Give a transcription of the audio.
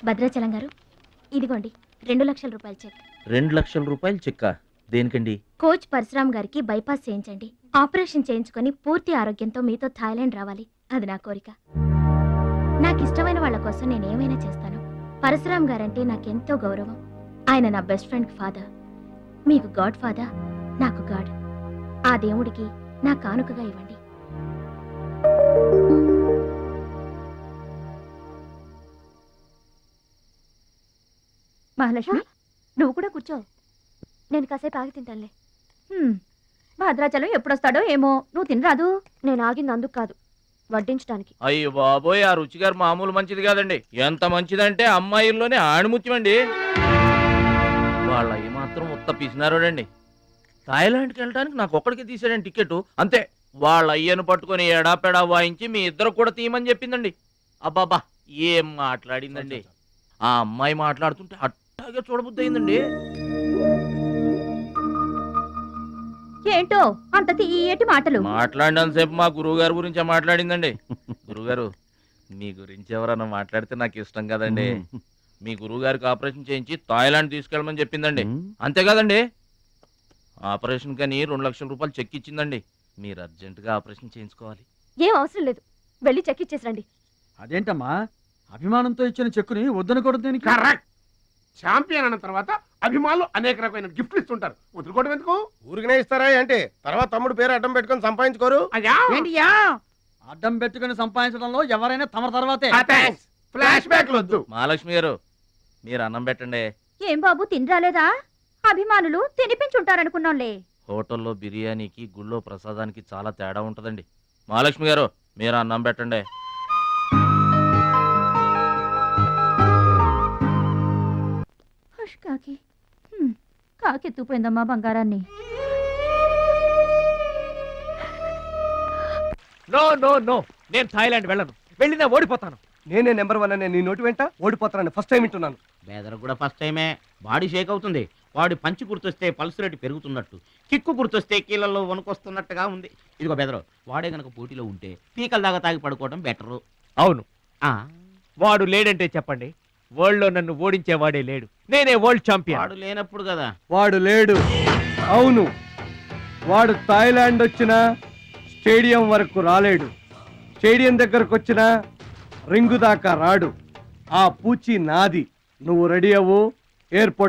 భద్రాచలం గారు, ఇదిగోండి 2,00,000 రూపాయల చెక్. 2,00,000 రూపాయలు చెక్కా? దేనికండి? కోచ్ పరశురామ్ గారికి బైపాస్ చేయించండి. ఆపరేషన్ చేయించుకొని పూర్తి ఆరోగ్యంతో మీతో థాయిలాండ్ రావాలి. అది నా కోరిక. నాకు ఇష్టమైన వాళ్ళ కోసం నేనేమైనా చేస్తాను. పరశురామ్ గారంటే నాకెంతో గౌరవం. ఆయన నా బెస్ట్ ఫ్రెండ్ ఫాదర్. మీకు గాడ్ ఫాదర్, నాకు గాడ్. ఆ దేవుడికి నా కానుకగా ఇవ్వండి. మహాలక్ష్మి, నువ్వు కూడా కూర్చో. నేను కాసేపు ఆగి తింటానులే. భద్రాచలం ఎప్పుడొస్తాడో ఏమో, నువ్వు తినరాదు. నేను ఆగింది అందుకు కాదు, వడ్డించడానికి. అయ్యో బాబోయ్, ఆ రుచి గారు మామూలు మంచిది కాదండి. ఎంత మంచిదంటే అమ్మాయిల్లోనే ఆణిముత్యమండి. వాళ్ళ అయ్యి మాత్రం ఉత్త పిసినారోడండి. థాయిలాండ్కి వెళ్ళడానికి నాకు ఒక్కడికి తీసాడండి టికెట్. అంతే, వాళ్ళ అయ్యను పట్టుకొని ఎడాపెడా వాయించి మీ ఇద్దరు కూడా తీయమని చెప్పిందండి. అబ్బాబా, ఏం మాట్లాడిందండి. ఆ అమ్మాయి మాట్లాడుతుంటే అట్టాగే చూడబుద్ధి అయిందండి. ఏంటో అంత తీయటి మాటలు మాట్లాడినంతసేపు మా గురువు గారి గురించే మాట్లాడిందండి. గురుగారు, మీ గురించి ఎవరన్నా మాట్లాడితే నాకు ఇష్టం కదండి. మీ గురువు గారికి ఆపరేషన్ చేయించి థాయిలాండ్ తీసుకెళ్ళమని చెప్పిందండి. అంతేకాదండి, ఆపరేషన్ కని 2,00,000 రూపాయలు చెక్ ఇచ్చిందండి. మీరు అర్జెంటుగా ఆపరేషన్ చేయించుకోవాలి. ఏం అవసరం లేదు, వెళ్ళి చెక్ ఇచ్చేసరండి. అదేంటమ్మా, అభిమానంతో ఇచ్చిన చెక్కుని వద్దనుకోవడం దేనికి? కరెక్ట్. ఛాంపియన్ అన్న తర్వాత అభిమానులు అనేక రకమైన గిఫ్ట్లు ఇస్తుంటారు. వదులుకోవడం ఎందుకు? ఊరికనే ఇస్తారా అంటే తర్వాత తమ్ముడు పేరు అడ్డం పెట్టుకొని సంపాదించుకోరు. అయ్యా, అడ్డం పెట్టుకుని సంపాదించడంలో ఎవరైనా తమ తర్వాతే. ఫ్లాష్ బ్యాక్ వద్దు. మహాలక్ష్మి గారు, మీరు అన్నం పెట్టండి. ఏం బాబు, తినరాలేదా? అభిమానులు తినిపించుంటారనుకున్నాంలే. హోటల్లో బిర్యానీకి గుళ్ళో ప్రసాదానికి చాలా తేడా ఉంటుందండి. మహాలక్ష్మి గారు, మీరు అన్నం పెట్టండి. కాకి కాకెత్తుపోయిందమ్మా బంగారాన్ని. నో నో నో, నేను థాయిలాండ్ వెళ్ళను. వెళ్ళినా ఓడిపోతాను. నేనే నెంబర్ 1 అనే నీ నోటి వెంట ఓడిపోతానని ఫస్ట్ టైం వింటున్నాను. బేదర్ కూడా ఫస్ట్ టైమే. బాడీ షేక్ అవుతుంది. వాడి పంచి గుర్తొస్తే పల్స్ రేటు పెరుగుతున్నట్టు, కిక్కు గుర్తొస్తే కీళ్ళల్లో వణుకొస్తున్నట్టుగా ఉంది. ఇదిగో బెదరు, వాడే గనక పోటీలో ఉంటే పీకల దాకా తాగి పడుకోవడం బెటరు. అవును, వాడు లేడంటే చెప్పండి. వరల్డ్ లో నన్ను ఓడించేవాడే లేడు. నేనే వరల్డ్ ఛాంపియన్. వాడు లేనప్పుడు కదా. వాడు లేడు. అవును, వాడు థాయిలాండ్ వచ్చినా స్టేడియం వరకు రాలేడు. స్టేడియం దగ్గరకు వచ్చినా రింగు దాకా రాడు. ఆ పూచి నాది. నువ్వు రెడీ అవ్వు. ఎయిర్పోర్ట్